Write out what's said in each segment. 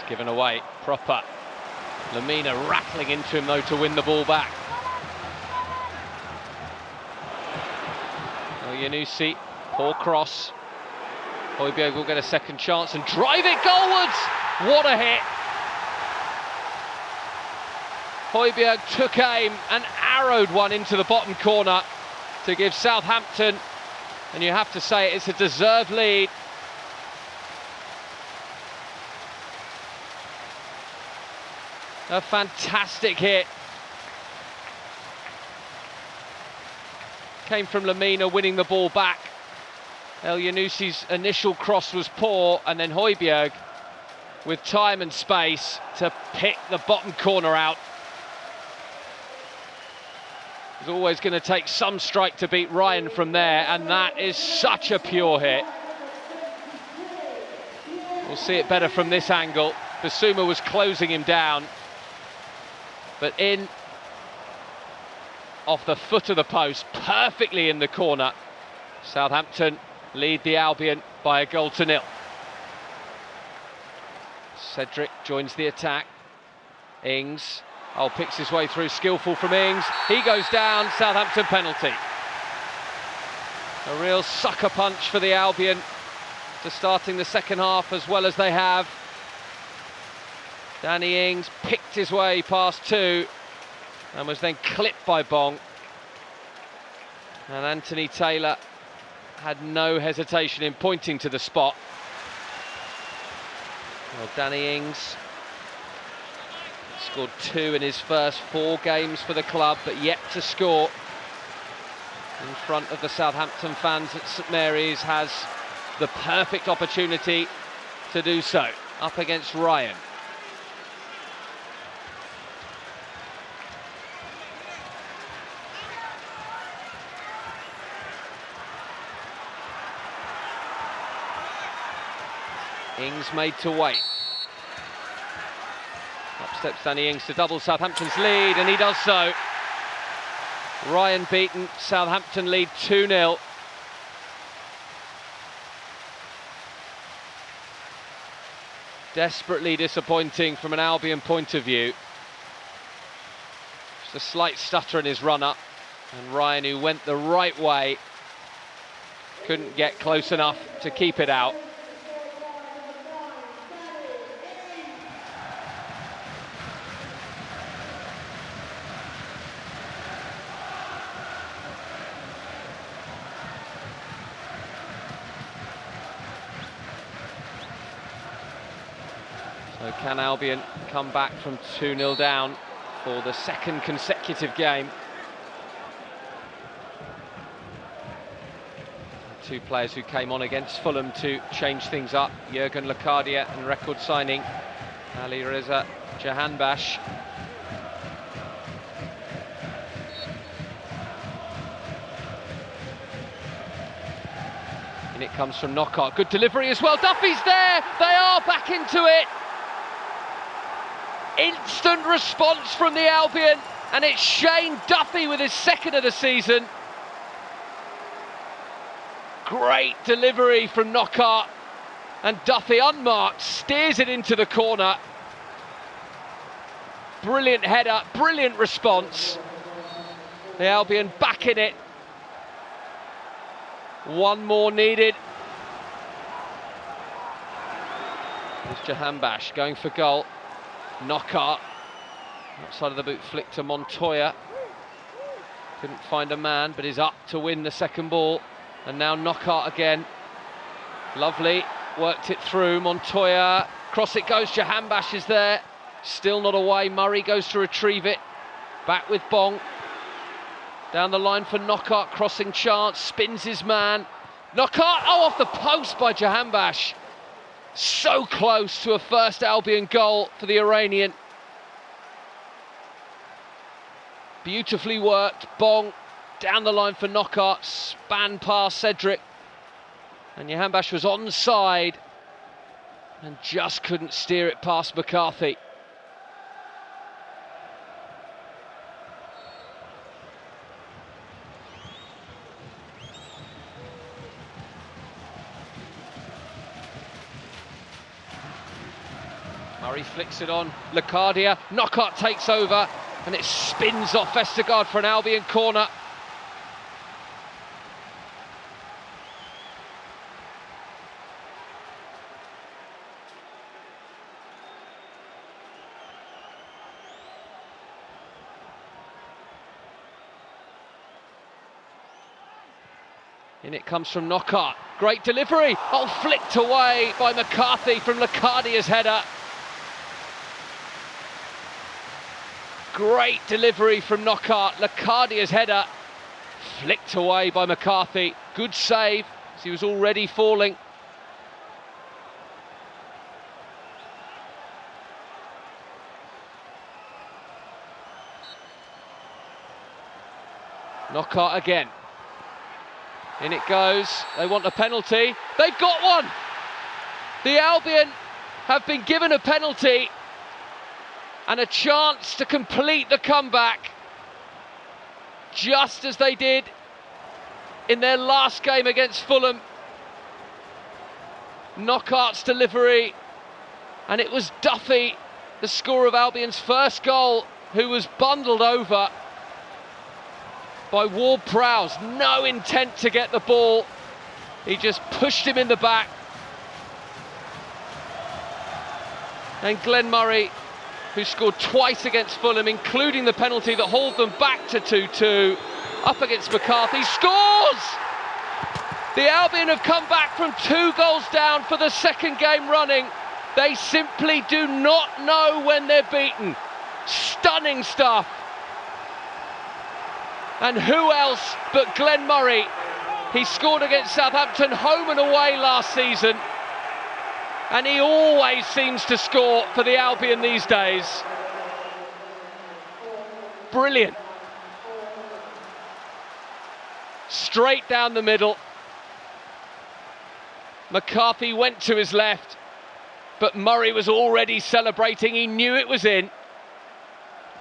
It's given away, proper. Lamina rattling into him though to win the ball back. Yanusi, poor cross. Højbjerg will get a second chance and drive it goalwards! What a hit! Højbjerg took aim and arrowed one into the bottom corner to give Southampton, and you have to say it's a deserved lead. A fantastic hit. Came from Lamina winning the ball back. El Yanusi's initial cross was poor, and then Højbjerg with time and space to pick the bottom corner out. It's always going to take some strike to beat Ryan from there, and that is such a pure hit. We'll see it better from this angle. Basuma was closing him down, but in off the foot of the post, perfectly in the corner. Southampton lead the Albion by a 1-0. Cedric joins the attack. Ings, picks his way through, skillful from Ings. He goes down, Southampton penalty. A real sucker punch for the Albion to starting the second half as well as they have. Danny Ings picked his way past two and was then clipped by Bong. And Anthony Taylor had no hesitation in pointing to the spot. Well, Danny Ings scored 2 in his first 4 games for the club, but yet to score in front of the Southampton fans at St Mary's. Has the perfect opportunity to do so up against Ryan. Ings made to wait. Up steps Danny Ings to double Southampton's lead, and he does so. Ryan beaten, Southampton lead 2-0. Desperately disappointing from an Albion point of view. Just a slight stutter in his run-up, and Ryan, who went the right way, couldn't get close enough to keep it out. So can Albion come back from 2-0 down for the second consecutive game? Two players who came on against Fulham to change things up, Jurgen Locadia and record signing Ali Reza Jahanbash. And it comes from Knockaert, good delivery as well, Duffy's there, they are back into it. Instant response from the Albion, and it's Shane Duffy with his second of the season. Great delivery from Knockaert, and Duffy unmarked steers it into the corner. Brilliant header, brilliant response. The Albion back in it. One more needed. There's Jahanbash going for goal. Knockaert, outside of the boot flick to Montoya. Couldn't find a man, but is up to win the second ball. And now Knockaert again. Lovely, worked it through. Montoya, cross it goes, Jahanbash is there. Still not away, Murray goes to retrieve it. Back with Bong. Down the line for Knockaert, crossing chance, spins his man. Knockaert, off the post by Jahanbash. So close to a first Albion goal for the Iranian. Beautifully worked, Bong down the line for Knockaert, span past Cedric. And Jahanbash was onside and just couldn't steer it past McCarthy. Murray flicks it on, Locadia, Knockaert takes over, and it spins off Vestergaard for an Albion corner. In it comes from Knockaert, great delivery, oh, flicked away by McCarthy from Locadia's header. Great delivery from Knockaert, Locadia's header, flicked away by McCarthy. Good save, as he was already falling. Knockaert again. In it goes, they want a penalty, they've got one! The Albion have been given a penalty and a chance to complete the comeback, just as they did in their last game against Fulham. Knockaert's delivery, and it was Duffy, the scorer of Albion's first goal, who was bundled over by Ward-Prowse. No intent to get the ball, he just pushed him in the back. And Glenn Murray, who scored twice against Fulham, including the penalty that hauled them back to 2-2, up against McCarthy, scores! The Albion have come back from 2 goals down for the second game running. They simply do not know when they're beaten. Stunning stuff. And who else but Glenn Murray? He scored against Southampton home and away last season, and he always seems to score for the Albion these days. Brilliant. Straight down the middle. McCarthy went to his left, but Murray was already celebrating. He knew it was in,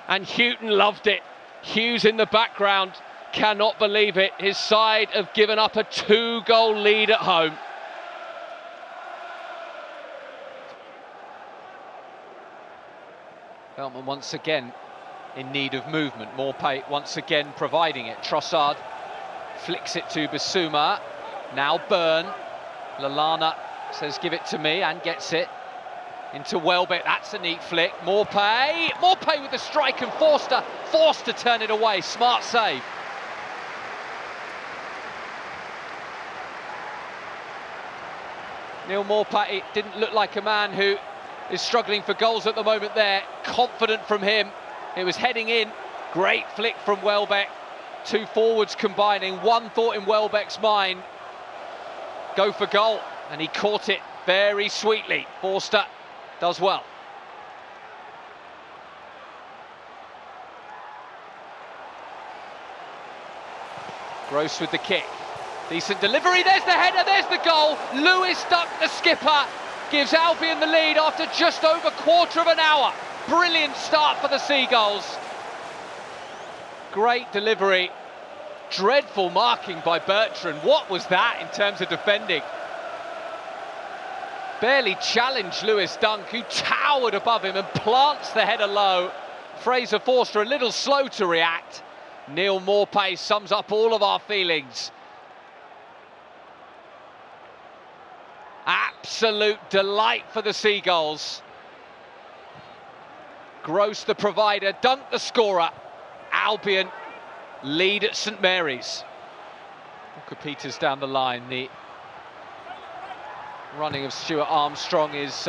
and Houghton loved it. Hughes in the background cannot believe it. His side have given up a 2-goal lead at home. Veltman once again in need of movement. Morpay once again providing it. Trossard flicks it to Bissouma. Now Byrne. Lallana says give it to me and gets it into Welbeck. That's a neat flick. Morpay with the strike and forced to turn it away. Smart save. Neal Morpay didn't look like a man who is struggling for goals at the moment there. Confident from him. It was heading in. Great flick from Welbeck. 2 forwards combining. One thought in Welbeck's mind: go for goal. And he caught it very sweetly. Forster does well. Gross with the kick. Decent delivery, there's the header, there's the goal. Lewis Duck, the skipper, gives Albion the lead after just over a quarter of an hour. Brilliant start for the Seagulls. Great delivery. Dreadful marking by Bertrand. What was that in terms of defending? Barely challenged Lewis Dunk, who towered above him and plants the header low. Fraser Forster a little slow to react. Neal Morpay sums up all of our feelings. Absolute delight for the Seagulls. Gross the provider, Dunk the scorer. Albion lead at St Mary's. Walker Peters down the line. The running of Stuart Armstrong is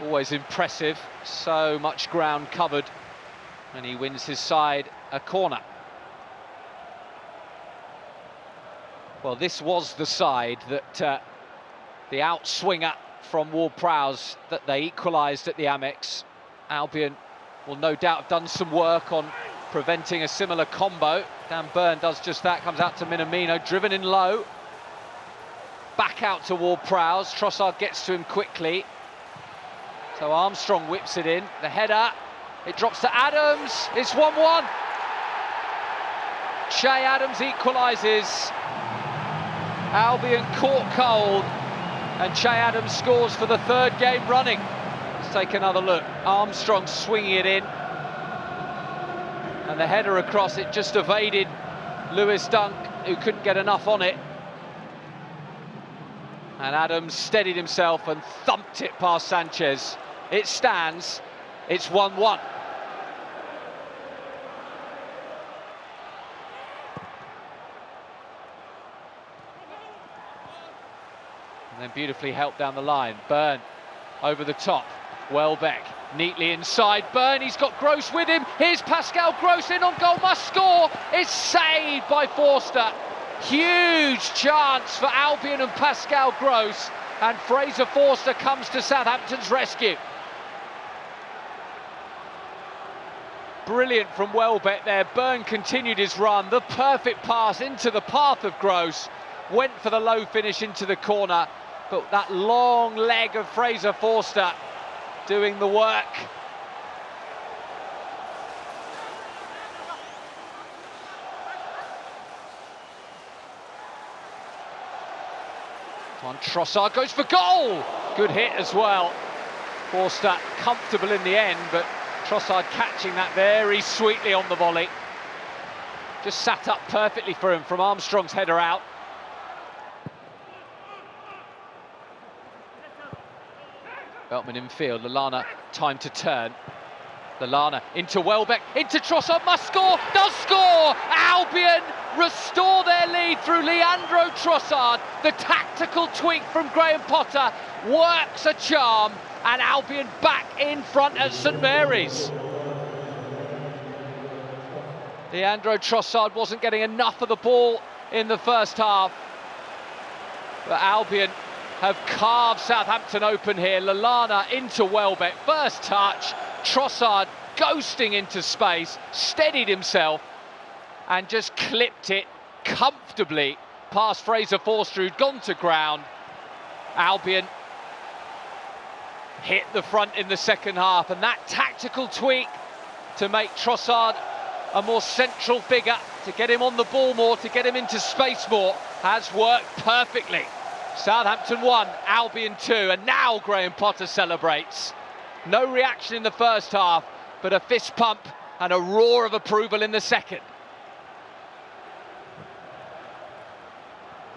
always impressive. So much ground covered, and he wins his side a corner. Well, this was the side that the outswinger from Ward-Prowse that they equalised at the Amex. Albion will no doubt have done some work on preventing a similar combo. Dan Byrne does just that, comes out to Minamino, driven in low. Back out to Ward-Prowse. Trossard gets to him quickly. So Armstrong whips it in. The header, it drops to Adams. It's 1-1. Che Adams equalises. Albion caught cold, and Che Adams scores for the 3rd game running. Let's take another look. Armstrong swinging it in. And the header across it just evaded Lewis Dunk, who couldn't get enough on it. And Adams steadied himself and thumped it past Sanchez. It stands. It's 1-1. And then beautifully helped down the line. Byrne over the top. Welbeck neatly inside. Byrne, he's got Gross with him. Here's Pascal Gross in on goal, must score. It's saved by Forster. Huge chance for Albion and Pascal Gross. And Fraser Forster comes to Southampton's rescue. Brilliant from Welbeck there. Byrne continued his run. The perfect pass into the path of Gross. Went for the low finish into the corner. But that long leg of Fraser Forster doing the work. On Trossard goes for goal. Good hit as well. Forster comfortable in the end, but Trossard catching that very sweetly on the volley. Just sat up perfectly for him from Armstrong's header out. Veltman in field, Lallana time to turn. Lallana into Welbeck, into Trossard, must score, does score! Albion restore their lead through Leandro Trossard. The tactical tweak from Graham Potter works a charm, and Albion back in front at St Mary's. Leandro Trossard wasn't getting enough of the ball in the first half, but Albion have carved Southampton open here. Lallana into Welbeck, first touch. Trossard ghosting into space, steadied himself and just clipped it comfortably past Fraser Forster, who'd gone to ground. Albion hit the front in the second half, and that tactical tweak to make Trossard a more central figure, to get him on the ball more, to get him into space more, has worked perfectly. Southampton 1, Albion 2, and now Graham Potter celebrates. No reaction in the first half, but a fist pump and a roar of approval in the second.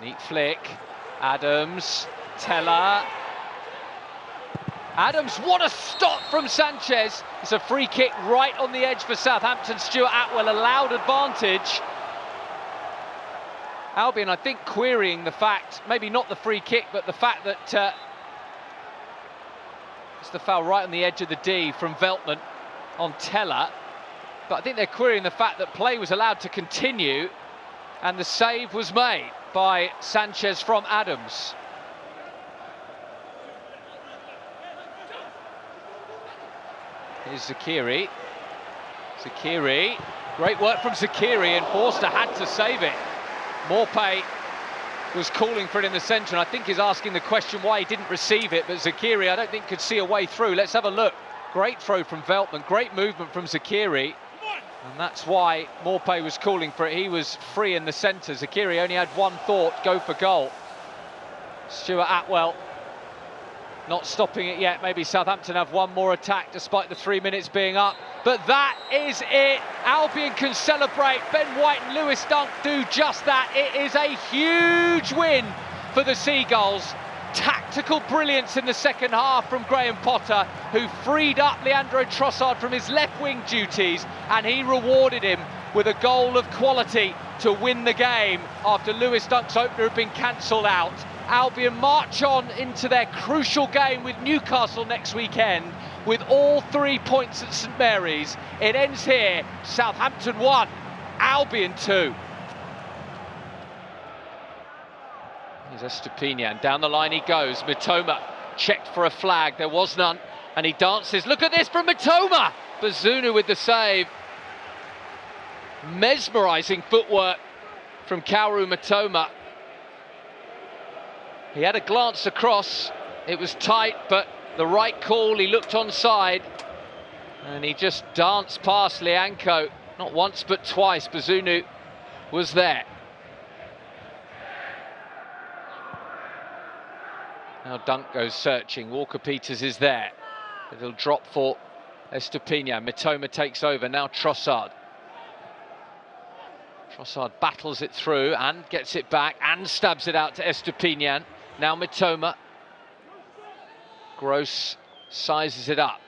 Neat flick. Adams, Teller. Adams, what a stop from Sanchez. It's a free kick right on the edge for Southampton. Stuart Atwell allowed advantage. Albion, I think, querying the fact, maybe not the free kick, but the fact that it's the foul right on the edge of the D from Veltman on Teller. But I think they're querying the fact that play was allowed to continue and the save was made by Sanchez from Adams. Here's Zakiri. Zakiri, great work from Zakiri, and Forster had to save it. Morpay was calling for it in the centre, and I think he's asking the question why he didn't receive it, but Zakiri, I don't think, could see a way through. Let's have a look. Great throw from Veltman, great movement from Zakiri, and that's why Morpay was calling for it. He was free in the centre. Zakiri only had one thought, go for goal. Stuart Atwell not stopping it yet. Maybe Southampton have one more attack despite the 3 minutes being up. But that is it. Albion can celebrate. Ben White and Lewis Dunk do just that. It is a huge win for the Seagulls. Tactical brilliance in the second half from Graham Potter, who freed up Leandro Trossard from his left wing duties, and he rewarded him with a goal of quality to win the game after Lewis Dunk's opener had been cancelled out. Albion march on into their crucial game with Newcastle next weekend with all 3 points at St Mary's. It ends here. Southampton 1, Albion 2. Here's Estepinian, down the line he goes. Mitoma checked for a flag, there was none, and he dances. Look at this from Mitoma! Bazunu with the save. Mesmerising footwork from Kaoru Mitoma. He had a glance across, it was tight, but the right call. He looked onside, and he just danced past Lianco. Not once, but twice. Bazunu was there. Now Dunk goes searching. Walker-Peters is there. It'll drop for Estupiñán. Mitoma takes over, now Trossard. Trossard battles it through and gets it back and stabs it out to Estupiñán. Now Mitoma. Gross sizes it up.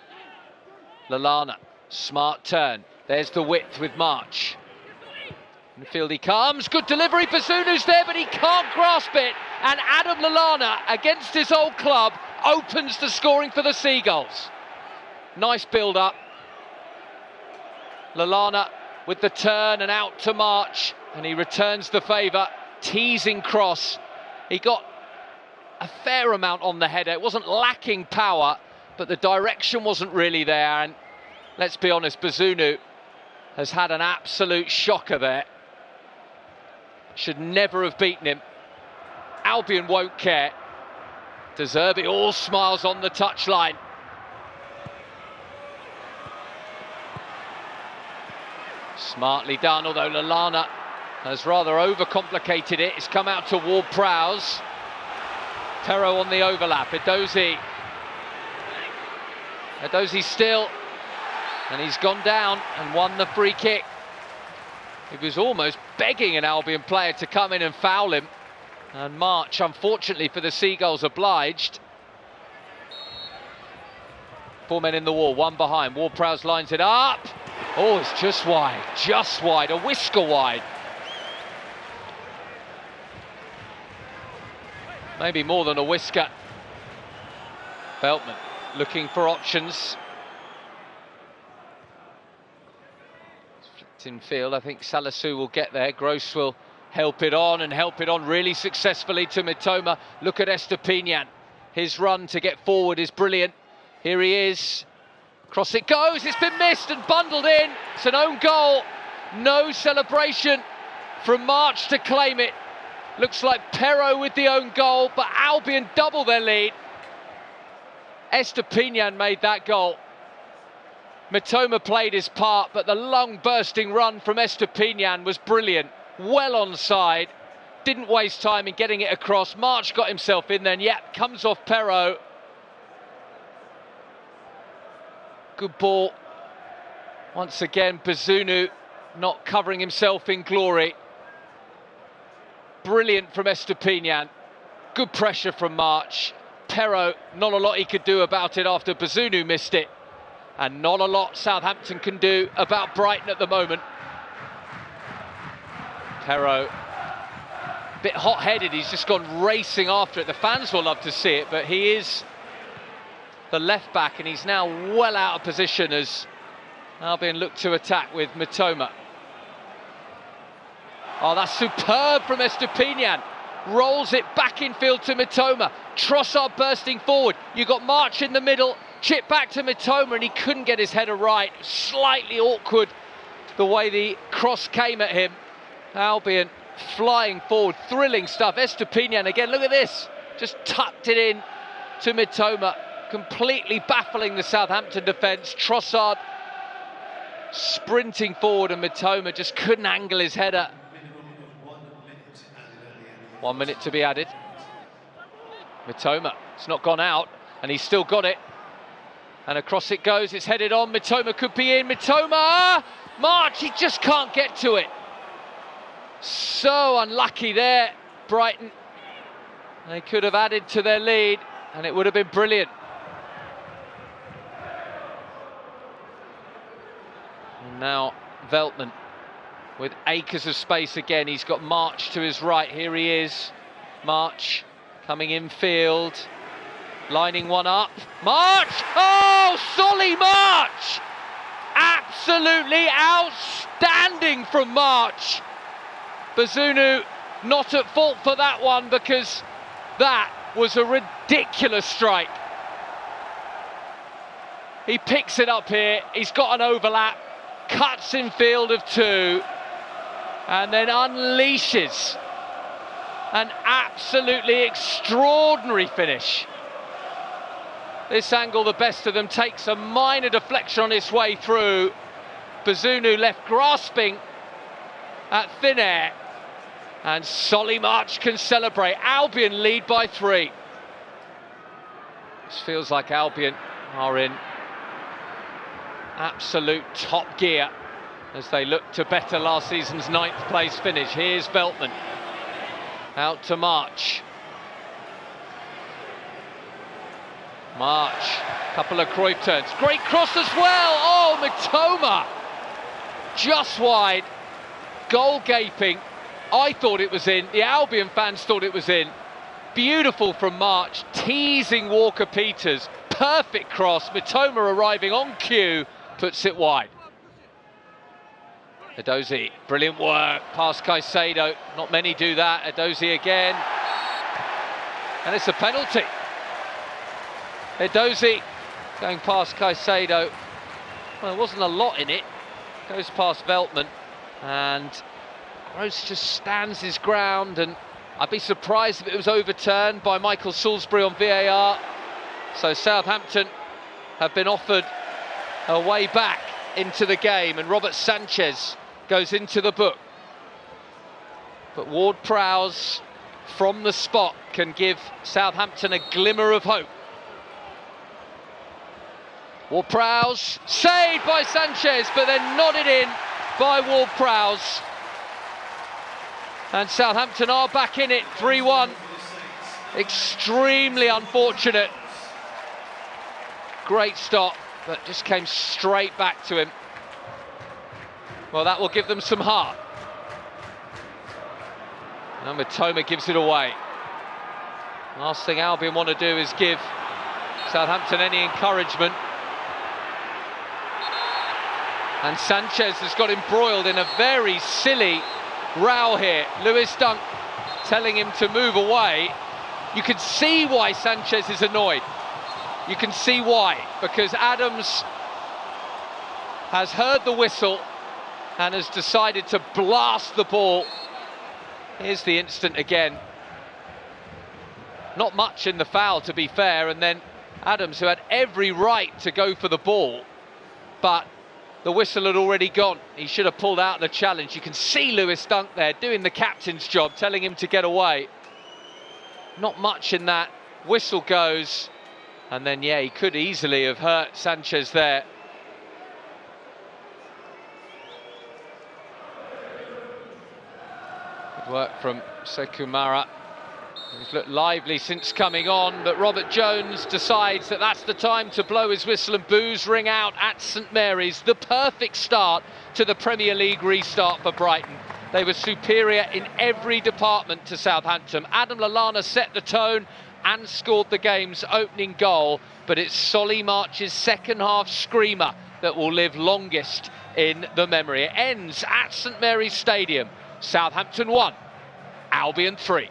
Lallana, smart turn. There's the width with March. In the field he comes, good delivery, Bazunu's there, but he can't grasp it. And Adam Lallana, against his old club, opens the scoring for the Seagulls. Nice build-up. Lallana with the turn and out to March, and he returns the favour. Teasing cross. He got a fair amount on the header. It wasn't lacking power, but the direction wasn't really there. And let's be honest, Bazunu has had an absolute shocker there. Should never have beaten him. Albion won't care. De Zerbi all smiles on the touchline. Smartly done, although Lallana has rather overcomplicated it. It's come out to Ward-Prowse. Perrault on the overlap. Edozie still, and he's gone down and won the free kick. He was almost begging an Albion player to come in and foul him, and March, unfortunately for the Seagulls, obliged. 4 men in the wall, one behind. Ward-Prowse lines it up. Oh, it's just wide, a whisker wide. Maybe more than a whisker. Veltman looking for options. Flicked in field, I think Salisu will get there. Gross will help it on really successfully to Mitoma. Look at Estupiñán. His run to get forward is brilliant. Here he is. Cross it goes, it's been missed and bundled in. It's an own goal. No celebration from March to claim it. Looks like Perrault with the own goal, but Albion double their lead. Estupiñán made that goal. Mitoma played his part, but the long bursting run from Estupiñán was brilliant. Well onside, didn't waste time in getting it across. March got himself in there, and yep, comes off Perrault. Good ball. Once again, Bazunu not covering himself in glory. Brilliant from Estupiñán. Good pressure from March. Perrault, not a lot he could do about it after Bazunu missed it. And not a lot Southampton can do about Brighton at the moment. Perrault, bit hot-headed, he's just gone racing after it. The fans will love to see it, but he is the left back, and he's now well out of position as Albion look to attack with Mitoma. Oh, that's superb from Estupiñán. Rolls it back in field to Mitoma. Trossard bursting forward. You've got March in the middle. Chip back to Mitoma, and he couldn't get his header right. Slightly awkward the way the cross came at him. Albion flying forward. Thrilling stuff. Estupiñán again. Look at this. Just tucked it in to Mitoma. Completely baffling the Southampton defence. Trossard sprinting forward, and Mitoma just couldn't angle his header. 1 minute to be added. Mitoma, it's not gone out, and he's still got it. And across it goes, it's headed on. Mitoma could be in. Mitoma! March, he just can't get to it. So unlucky there, Brighton. They could have added to their lead, and it would have been brilliant. And now Veltman with acres of space again. He's got March to his right. Here he is. March coming in field, lining one up. March! Oh, Solly March! Absolutely outstanding from March. Bazunu not at fault for that one, because that was a ridiculous strike. He picks it up here. He's got an overlap, cuts in field of two, and then unleashes an absolutely extraordinary finish. This angle, the best of them, takes a minor deflection on its way through. Bazunu left grasping at thin air, and Solly March can celebrate. Albion lead by 3. This feels like Albion are in absolute top gear as they look to better last season's 9th place finish. Here's Veltman, out to March. March, couple of Cruyff turns, great cross as well. Oh, Mitoma, just wide, goal gaping. I thought it was in, the Albion fans thought it was in. Beautiful from March, teasing Walker-Peters, perfect cross. Mitoma arriving on cue, puts it wide. Edozie, brilliant work, past Caicedo, not many do that. Edozie again, and it's a penalty. Edozie going past Caicedo, well, there wasn't a lot in it, goes past Veltman, and Gross just stands his ground, and I'd be surprised if it was overturned by Michael Salisbury on VAR. So Southampton have been offered a way back into the game, and Robert Sanchez goes into the book. But Ward-Prowse from the spot can give Southampton a glimmer of hope. Ward-Prowse, saved by Sanchez, but then nodded in by Ward-Prowse. And Southampton are back in it, 3-1. Extremely unfortunate. Great stop, but just came straight back to him. Well, that will give them some heart. And Mitoma gives it away. Last thing Albion want to do is give Southampton any encouragement. And Sanchez has got embroiled in a very silly row here. Lewis Dunk telling him to move away. You can see why Sanchez is annoyed. You can see why, because Adams has heard the whistle and has decided to blast the ball. Here's the instant again. Not much in the foul, to be fair, and then Adams, who had every right to go for the ball, but the whistle had already gone. He should have pulled out the challenge. You can see Lewis Dunk there doing the captain's job, telling him to get away. Not much in that. Whistle goes, and then, yeah, he could easily have hurt Sanchez there. Good work from Sekumara. He's looked lively since coming on, but Robert Jones decides that that's the time to blow his whistle and boos ring out at St Mary's. The perfect start to the Premier League restart for Brighton. They were superior in every department to Southampton. Adam Lallana set the tone and scored the game's opening goal, but it's Solly March's second half screamer that will live longest in the memory. It ends at St Mary's Stadium. Southampton 1, Albion 3.